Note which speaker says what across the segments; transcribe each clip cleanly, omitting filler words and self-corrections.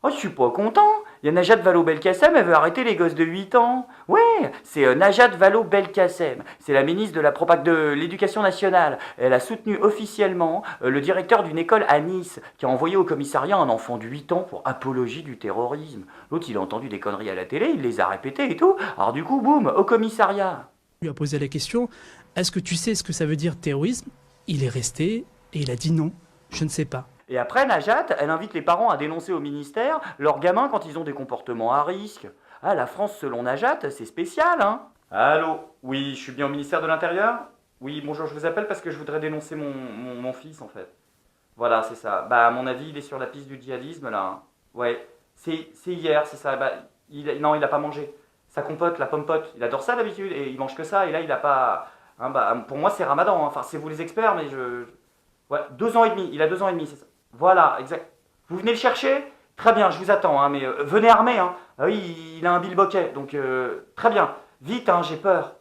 Speaker 1: Oh, je suis pas content. Il y a Najat Vallaud-Belkacem, elle veut arrêter les gosses de 8 ans. Ouais, c'est Najat Vallaud-Belkacem. C'est la ministre de l'Éducation nationale. Elle a soutenu officiellement le directeur d'une école à Nice qui a envoyé au commissariat un enfant de 8 ans pour apologie du terrorisme. L'autre, il a entendu des conneries à la télé, il les a répétées et tout. Alors du coup, boum, au commissariat.
Speaker 2: On lui a posé la question, est-ce que tu sais ce que ça veut dire terrorisme? Il est resté et il a dit non, je ne sais pas.
Speaker 1: Et après, Najat, elle invite les parents à dénoncer au ministère leurs gamins quand ils ont des comportements à risque. Ah, la France, selon Najat, c'est spécial, hein? Allô? Oui, je suis bien au ministère de l'Intérieur? Oui, bonjour, je vous appelle parce que je voudrais dénoncer mon fils, en fait. Voilà, c'est ça. Bah, à mon avis, il est sur la piste du djihadisme, là. Hein. Ouais, c'est hier, c'est ça. Bah, non, il a pas mangé. Sa compote, la pomme-pote, il adore ça d'habitude, et il mange que ça, et là, il a pas... Hein, bah, pour moi, c'est Ramadan, hein. Enfin, c'est vous les experts, mais Ouais, 2 ans et demi, il a 2 ans et demi, c'est ça. Voilà, exact. Vous venez le chercher? Très bien, je vous attends, hein, mais venez armé, hein. Ah oui, il a un bilboquet, donc très bien. Vite, hein, j'ai peur.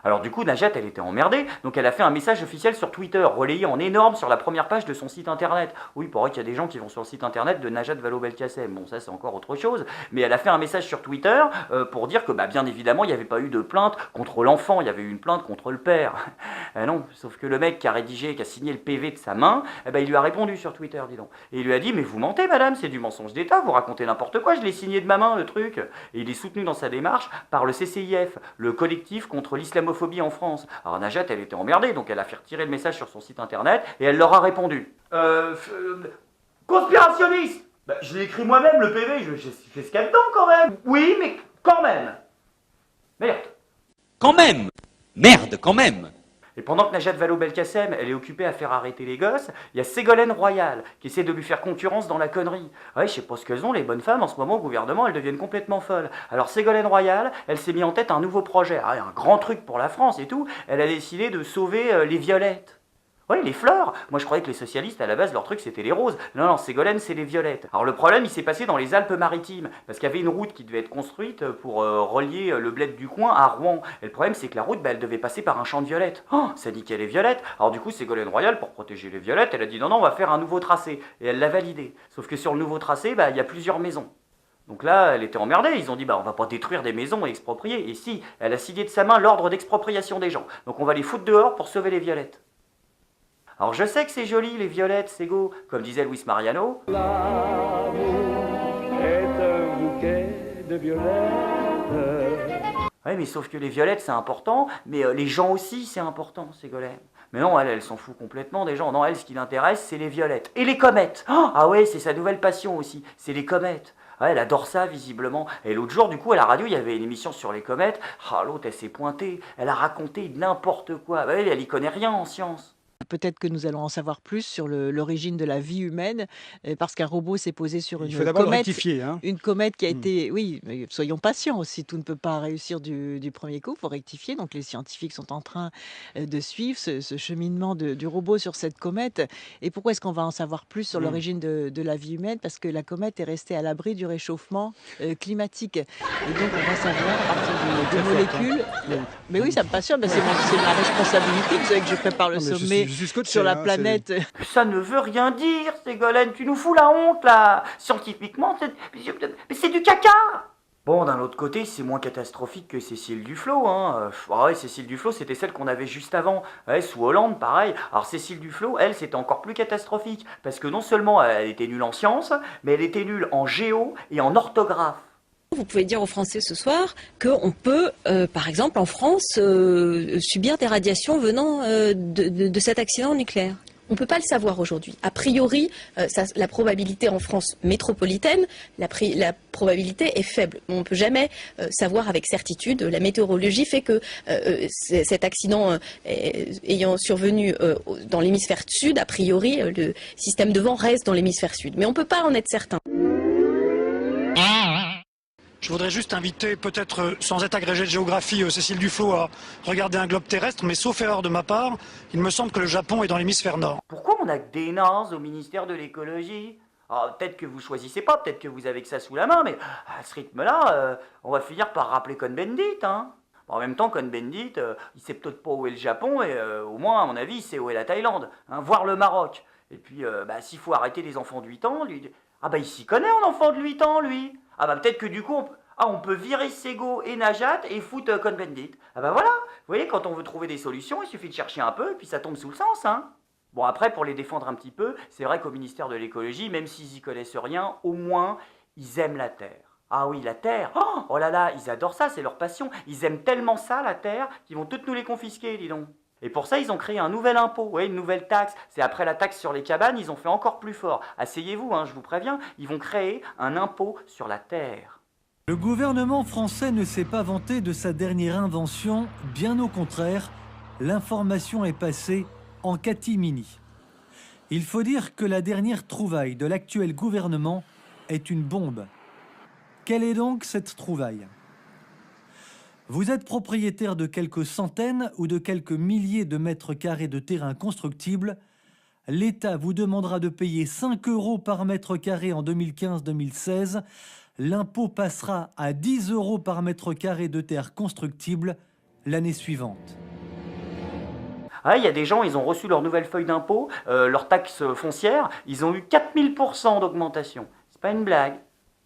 Speaker 1: Alors du coup, Najat, elle était emmerdée, donc elle a fait un message officiel sur Twitter, relayé en énorme sur la première page de son site internet. Oui, il paraît qu'il y a des gens qui vont sur le site internet de Najat Vallaud-Belkacem. Bon, ça c'est encore autre chose, mais elle a fait un message sur Twitter pour dire que, bien évidemment, il n'y avait pas eu de plainte contre l'enfant, il y avait eu une plainte contre le père. Non, sauf que le mec qui a rédigé, qui a signé le PV de sa main, il lui a répondu sur Twitter, dis donc. Et il lui a dit, mais vous mentez madame, c'est du mensonge d'État, vous racontez n'importe quoi, je l'ai signé de ma main le truc. Et il est soutenu dans sa démarche par le CCIF, le collectif contre l'islamophobie en France. Alors Najat, elle était emmerdée, donc elle a fait retirer le message sur son site internet et elle leur a répondu. Conspirationniste. Je l'ai écrit moi-même le PV, je fais ce qu'il y a dedans quand même. Oui, mais quand même. Merde.
Speaker 3: Quand même. Merde, quand même.
Speaker 1: Et pendant que Najat Vallaud-Belkacem, elle est occupée à faire arrêter les gosses, il y a Ségolène Royal qui essaie de lui faire concurrence dans la connerie. Ouais, je sais pas ce qu'elles ont, les bonnes femmes, en ce moment au gouvernement, elles deviennent complètement folles. Alors Ségolène Royal, elle s'est mis en tête un nouveau projet, un grand truc pour la France et tout, elle a décidé de sauver les violettes. Oui, les fleurs. Moi, je croyais que les socialistes, à la base, leur truc, c'était les roses. Non, Ségolène, c'est les violettes. Alors, le problème, il s'est passé dans les Alpes-Maritimes, parce qu'il y avait une route qui devait être construite pour relier le bled du coin à Rouen. Et le problème, c'est que la route, elle devait passer par un champ de violettes. Oh, ça niquait les violettes. Alors, du coup, Ségolène Royal, pour protéger les violettes, elle a dit non, on va faire un nouveau tracé. Et elle l'a validé. Sauf que sur le nouveau tracé, il y a plusieurs maisons. Donc là, elle était emmerdée, ils ont dit on va pas détruire des maisons et exproprier. Et si, elle a signé de sa main l'ordre d'expropriation des gens. Donc on va les foutre dehors pour sauver les violettes. Alors je sais que c'est joli les violettes, Ségo, comme disait Luis Mariano.
Speaker 4: L'amour est un bouquet de violettes.
Speaker 1: Ouais, mais sauf que les violettes c'est important, mais les gens aussi c'est important, Ségolène. Mais non, elle s'en fout complètement des gens. Non, elle, ce qui l'intéresse, c'est les violettes. Et les comètes. Ah ouais, c'est sa nouvelle passion aussi, c'est les comètes. Ouais, elle adore ça, visiblement. Et l'autre jour, du coup, à la radio, il y avait une émission sur les comètes. Ah, l'autre, elle s'est pointée. Elle a raconté n'importe quoi. Ouais, elle y connaît rien en science.
Speaker 5: Peut-être que nous allons en savoir plus sur l'origine de la vie humaine, parce qu'un robot s'est posé sur
Speaker 6: Il
Speaker 5: une
Speaker 6: faut d'abord
Speaker 5: comète.
Speaker 6: rectifier. Hein.
Speaker 5: Une comète qui a été... Oui, mais soyons patients aussi, tout ne peut pas réussir du premier coup, il faut rectifier. Donc les scientifiques sont en train de suivre ce cheminement du robot sur cette comète. Et pourquoi est-ce qu'on va en savoir plus sur l'origine de la vie humaine? Parce que la comète est restée à l'abri du réchauffement climatique. Et donc on va savoir à partir de molécules... Mais oui, ça me passionne, c'est ma responsabilité. Vous savez que je prépare le sommet sur la planète.
Speaker 1: Ça ne veut rien dire, Ségolène, tu nous fous la honte là. Scientifiquement, c'est du caca. Bon, d'un autre côté, c'est moins catastrophique que Cécile Duflot. Hein. Ouais, Cécile Duflot, c'était celle qu'on avait juste avant. Ouais, sous Hollande, pareil. Alors Cécile Duflot, elle, c'était encore plus catastrophique. Parce que non seulement elle était nulle en sciences, mais elle était nulle en géo et en orthographe.
Speaker 7: Vous pouvez dire aux Français ce soir qu'on peut, par exemple, en France, subir des radiations venant de cet accident nucléaire. On ne peut pas le savoir aujourd'hui. A priori, la probabilité en France métropolitaine, la probabilité est faible. On ne peut jamais savoir avec certitude. La météorologie fait que cet accident ayant survenu dans l'hémisphère sud, a priori, le système de vent reste dans l'hémisphère sud. Mais on ne peut pas en être certain.
Speaker 8: Je voudrais juste inviter, peut-être sans être agrégé de géographie, Cécile Duflot à regarder un globe terrestre, mais sauf erreur de ma part, il me semble que le Japon est dans l'hémisphère nord.
Speaker 1: Pourquoi on a que des nazes au ministère de l'écologie? Peut-être que vous choisissez pas, peut-être que vous avez que ça sous la main, mais à ce rythme-là, on va finir par rappeler Cohn-Bendit, hein. En même temps, Cohn-Bendit, il sait peut-être pas où est le Japon, et au moins, à mon avis, il sait où est la Thaïlande, hein, voire le Maroc. Et puis, s'il faut arrêter les enfants de 8 ans, lui... Ah il s'y connaît en enfant de 8 ans, lui. Peut-être que du coup, on peut virer Sego et Najat et foutre Cohn-Bendit. Voilà. Vous voyez, quand on veut trouver des solutions, il suffit de chercher un peu, et puis ça tombe sous le sens, hein. Bon, après, pour les défendre un petit peu, c'est vrai qu'au ministère de l'écologie, même s'ils y connaissent rien, au moins, ils aiment la terre. Ah oui, la terre. Oh là là, ils adorent ça, c'est leur passion. Ils aiment tellement ça, la terre, qu'ils vont toutes nous les confisquer, dis donc. Et pour ça, ils ont créé un nouvel impôt, une nouvelle taxe. C'est après la taxe sur les cabanes, ils ont fait encore plus fort. Asseyez-vous, je vous préviens, ils vont créer un impôt sur la terre.
Speaker 6: Le gouvernement français ne s'est pas vanté de sa dernière invention, bien au contraire, l'information est passée en catimini. Il faut dire que la dernière trouvaille de l'actuel gouvernement est une bombe. Quelle est donc cette trouvaille ? Vous êtes propriétaire de quelques centaines ou de quelques milliers de mètres carrés de terrain constructible. L'État vous demandera de payer 5 € par mètre carré en 2015-2016. L'impôt passera à 10 € par mètre carré de terre constructible l'année suivante.
Speaker 1: Il y a des gens, ils ont reçu leur nouvelle feuille d'impôt, leur taxe foncière, ils ont eu 4000% d'augmentation. C'est pas une blague.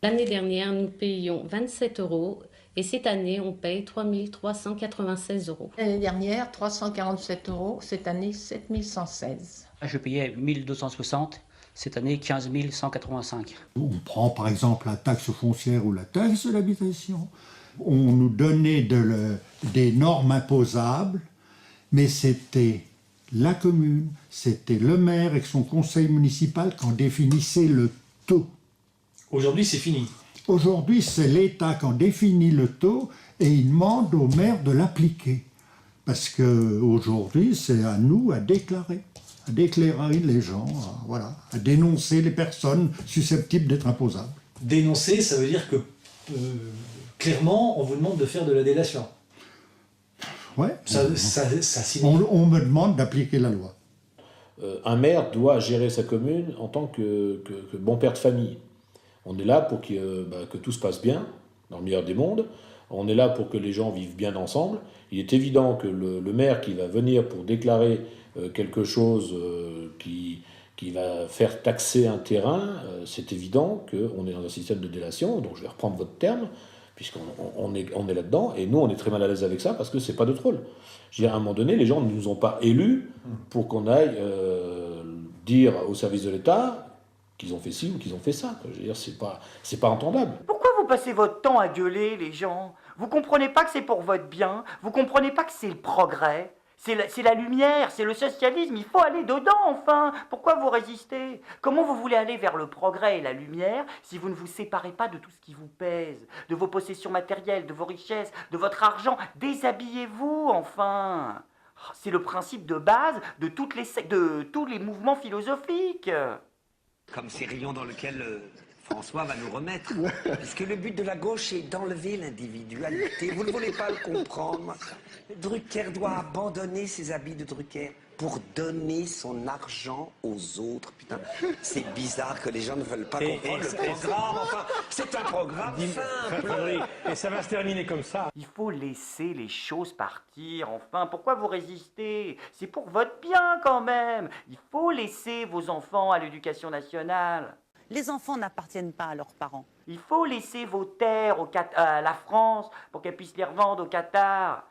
Speaker 9: L'année dernière, nous payions 27 € et cette année, on paye 3 396 €.
Speaker 10: L'année dernière, 347 €, cette année, 7 116.
Speaker 11: Je payais 1 260, cette année 15 185.
Speaker 12: On prend par exemple la taxe foncière ou la taxe de l'habitation. On nous donnait des normes imposables, mais c'était la commune, c'était le maire avec son conseil municipal qui en définissait le taux.
Speaker 13: Aujourd'hui, c'est fini.
Speaker 12: Aujourd'hui, c'est l'État qui en définit le taux et il demande au maire de l'appliquer. Parce qu'aujourd'hui, c'est à nous à déclarer les gens, à dénoncer les personnes susceptibles d'être imposables.
Speaker 13: Dénoncer, ça veut dire que, clairement, on vous demande de faire de la délation.
Speaker 12: Ouais.
Speaker 13: Ça signifie...
Speaker 12: on me demande d'appliquer la loi.
Speaker 14: Un maire doit gérer sa commune en tant que bon père de famille. On est là pour que tout se passe bien, dans le meilleur des mondes. On est là pour que les gens vivent bien ensemble. Il est évident que le maire qui va venir pour déclarer quelque chose qui va faire taxer un terrain, c'est évident qu'on est dans un système de délation. Donc je vais reprendre votre terme, puisqu'on est là-dedans. Et nous, on est très mal à l'aise avec ça parce que c'est pas notre rôle. Je veux dire, à un moment donné, les gens ne nous ont pas élus pour qu'on aille dire au service de l'État qu'ils ont fait ci ou qu'ils ont fait ça. Je veux dire, c'est pas entendable.
Speaker 1: Pourquoi vous passez votre temps à gueuler, les gens? Vous comprenez pas que c'est pour votre bien? Vous comprenez pas que c'est le progrès? C'est la lumière, c'est le socialisme, il faut aller dedans, enfin. Pourquoi vous résistez? Comment vous voulez aller vers le progrès et la lumière si vous ne vous séparez pas de tout ce qui vous pèse, de vos possessions matérielles, de vos richesses, de votre argent? Déshabillez-vous, enfin. C'est le principe de base de tous les mouvements philosophiques.
Speaker 15: Comme ces rayons dans lesquels François va nous remettre. Parce que le but de la gauche est d'enlever l'individualité. Vous ne voulez pas le comprendre. Drucker doit abandonner ses habits de Drucker pour donner son argent aux autres. Putain, c'est bizarre que les gens ne veulent pas comprendre le programme. Enfin, c'est un programme simple.
Speaker 13: Et ça va se terminer comme ça.
Speaker 1: Il faut laisser les choses partir, enfin. Pourquoi vous résistez? C'est pour votre bien, quand même. Il faut laisser vos enfants à l'éducation nationale.
Speaker 16: Les enfants n'appartiennent pas à leurs parents.
Speaker 1: Il faut laisser vos terres à la France pour qu'elle puisse les revendre au Qatar.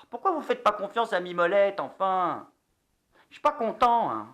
Speaker 1: Pourquoi vous ne faites pas confiance à Mimolette, enfin? Je suis pas content, hein.